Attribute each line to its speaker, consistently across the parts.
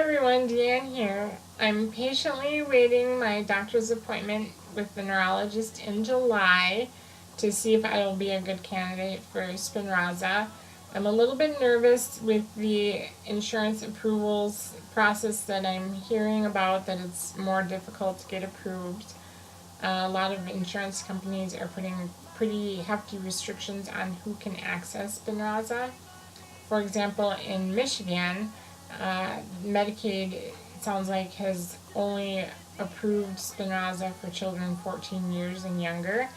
Speaker 1: everyone, DeAnn here. I'm patiently waiting my doctor's appointment with the neurologist in July to see if I will be a good candidate for Spinraza. I'm a little bit nervous with the insurance approvals process that I'm hearing about, that it's more difficult to get approved. A lot of insurance companies are putting pretty hefty restrictions on who can access Spinraza. For example, in Michigan, Medicaid, it sounds like, has only approved Spinraza for children 14 years and younger,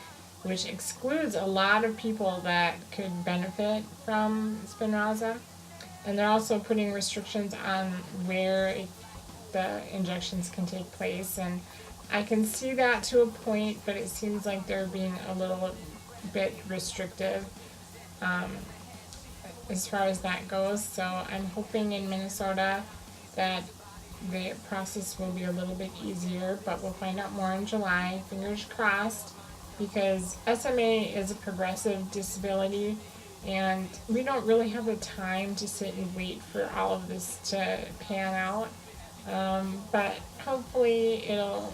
Speaker 1: which excludes a lot of people that could benefit from Spinraza. And they're also putting restrictions on where the injections can take place. And I can see that to a point, but it seems like they're being a little bit restrictive. As far as that goes. So I'm hoping in Minnesota that the process will be a little bit easier, but we'll find out more in July. Fingers crossed, because SMA is a progressive disability, and we don't really have the time to sit and wait for all of this to pan out. But hopefully it'll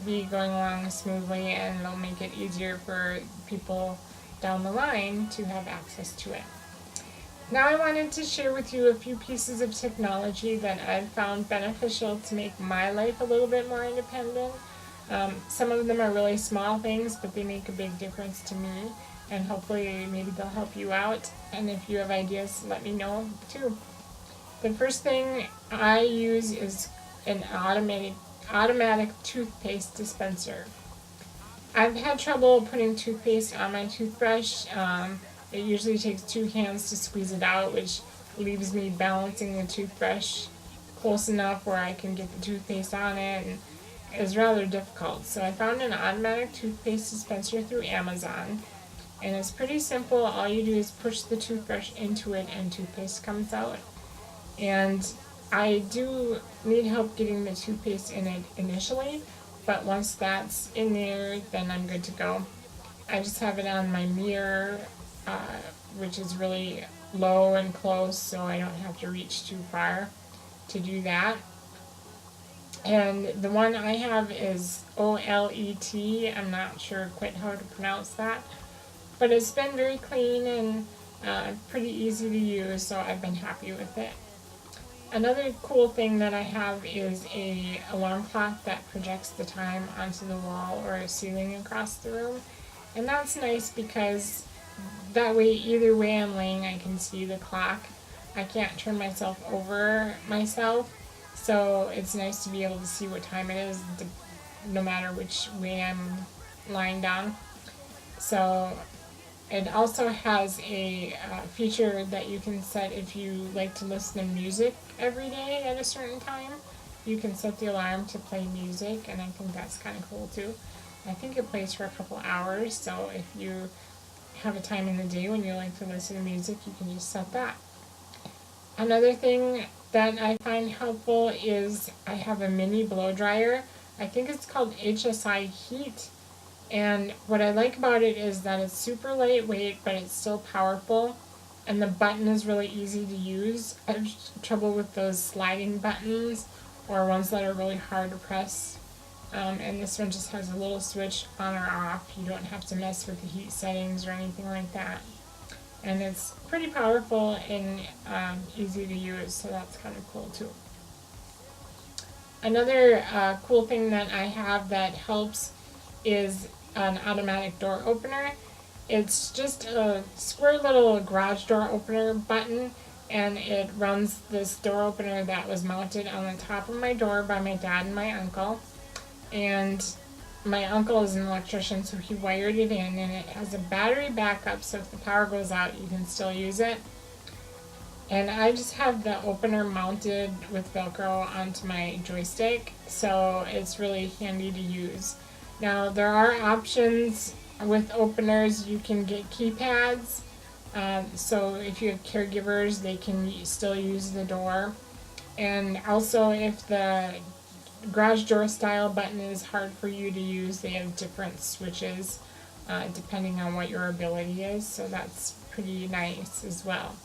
Speaker 1: be going along smoothly, and it'll make it easier for people down the line to have access to it. Now I wanted to share with you a few pieces of technology that I've found beneficial to make my life a little bit more independent. Some of them are really small things, but they make a big difference to me, and hopefully maybe they'll help you out. And if you have ideas, let me know too. The first thing I use is an automatic toothpaste dispenser. I've had trouble putting toothpaste on my toothbrush. It usually takes two hands to squeeze it out, which leaves me balancing the toothbrush close enough where I can get the toothpaste on it, and it's rather difficult. So I found an automatic toothpaste dispenser through Amazon, and it's pretty simple. All you do is push the toothbrush into it and toothpaste comes out. And I do need help getting the toothpaste in it initially, but once that's in there, then I'm good to go. I just have it on my mirror, which is really low and close, so I don't have to reach too far to do that. And the one I have is OLET. I'm not sure quite how to pronounce that, but it's been very clean and pretty easy to use, so I've been happy with it. Another cool thing that I have is a alarm clock that projects the time onto the wall or a ceiling across the room, and that's nice because that way, either way I'm laying, I can see the clock. I can't turn myself over myself, so it's nice to be able to see what time it is no matter which way I'm lying down. So it also has a feature that you can set if you like to listen to music every day at a certain time. You can set the alarm to play music, and I think that's kind of cool too. I think it plays for a couple hours, so if you have a time in the day when you like to listen to music, you can just set that. Another thing that I find helpful is I have a mini blow dryer. I think it's called HSI Heat, and what I like about it is that it's super lightweight, but it's still powerful, and the button is really easy to use. I have trouble with those sliding buttons or ones that are really hard to press. And this one just has a little switch on or off. You don't have to mess with the heat settings or anything like that. And it's pretty powerful and easy to use, so that's kind of cool too. Another cool thing that I have that helps is an automatic door opener. It's just a square little garage door opener button, and it runs this door opener that was mounted on the top of my door by my dad and my uncle. And my uncle is an electrician, so he wired it in, and it has a battery backup, so if the power goes out, you can still use it. And I just have the opener mounted with Velcro onto my joystick, so it's really handy to use. Now, there are options with openers. You can get keypads, so if you have caregivers, they can still use the door. And also, if the garage door style button is hard for you to use, they have different switches depending on what your ability is, so that's pretty nice as well.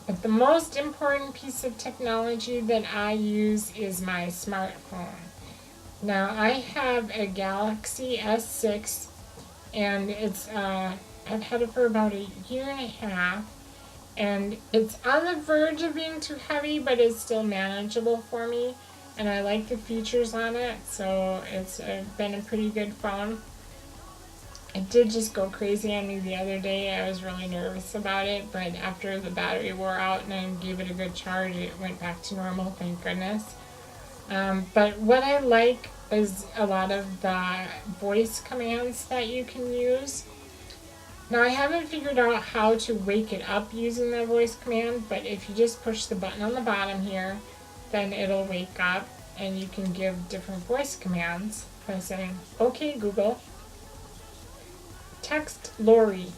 Speaker 1: But the most important piece of technology that I use is my smartphone. Now I have a Galaxy S6, and I've had it for about a year and a half, and it's on the verge of being too heavy, but it's still manageable for me, and I like the features on it, so it's been a pretty good phone. It did just go crazy on me the other day. I was really nervous about it, but after the battery wore out and I gave it a good charge, it went back to normal, thank goodness. But what I like is a lot of the voice commands that you can use. Now I haven't figured out how to wake it up using the voice command, but if you just push the button on the bottom here, then it'll wake up and you can give different voice commands by saying, "Okay Google, text Lori."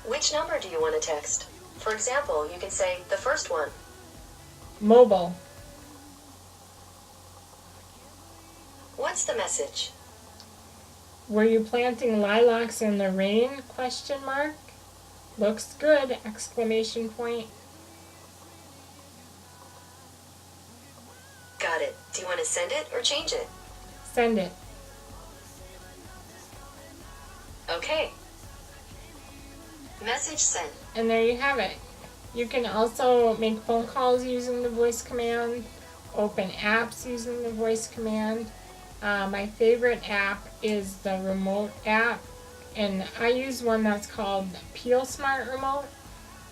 Speaker 2: Which number do you want to text? For example, you can say the first one.
Speaker 1: Mobile.
Speaker 2: What's the message?
Speaker 1: Were you planting lilacs in the rain? Question mark. Looks good! Exclamation point.
Speaker 2: Got it. Do you want to send it or change it?
Speaker 1: Send it.
Speaker 2: Okay. Message sent.
Speaker 1: And there you have it. You can also make phone calls using the voice command, open apps using the voice command. My favorite app is the remote app, and I use one that's called Peel Smart Remote.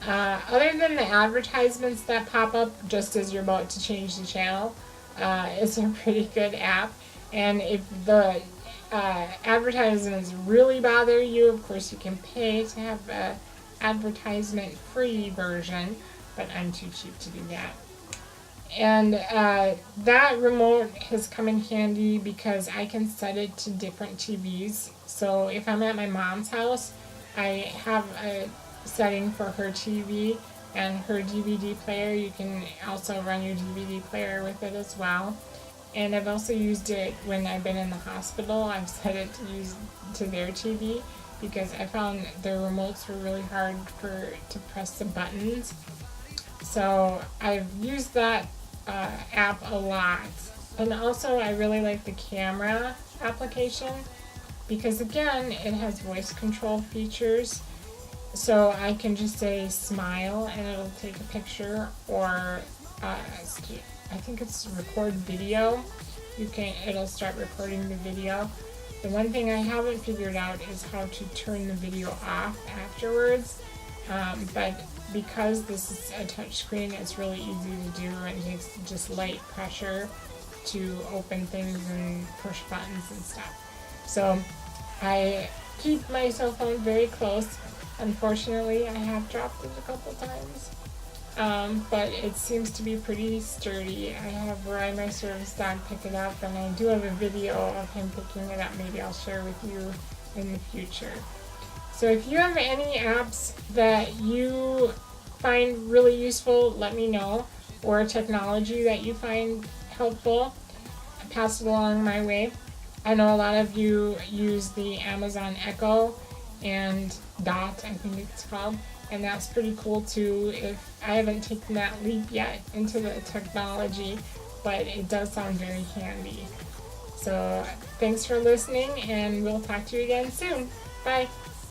Speaker 1: Other than the advertisements that pop up just as you're about to change the channel, it's a pretty good app. And if the advertisements really bother you, of course you can pay to have the advertisement-free version, but I'm too cheap to do that. And that remote has come in handy because I can set it to different TVs. So if I'm at my mom's house, I have a setting for her TV and her DVD player. You can also run your DVD player with it as well. And I've also used it when I've been in the hospital. I've set it to use to their TV because I found the remotes were really hard to press the buttons. So I've used that app a lot. And also I really like the camera application because again it has voice control features. So I can just say smile and it'll take a picture, or I think it's record video. It'll start recording the video. The one thing I haven't figured out is how to turn the video off afterwards. But because this is a touch screen, it's really easy to do, and it takes just light pressure to open things and push buttons and stuff. So I keep my cell phone very close. Unfortunately, I have dropped it a couple times. But it seems to be pretty sturdy. I have my service dog pick it up, and I do have a video of him picking it up. Maybe I'll share with you in the future. So if you have any apps that you find really useful, let me know, or technology that you find helpful, pass it along my way. I know a lot of you use the Amazon Echo and Dot, I think it's called, and that's pretty cool too. If I haven't taken that leap yet into the technology, but it does sound very handy. So thanks for listening, and we'll talk to you again soon. Bye.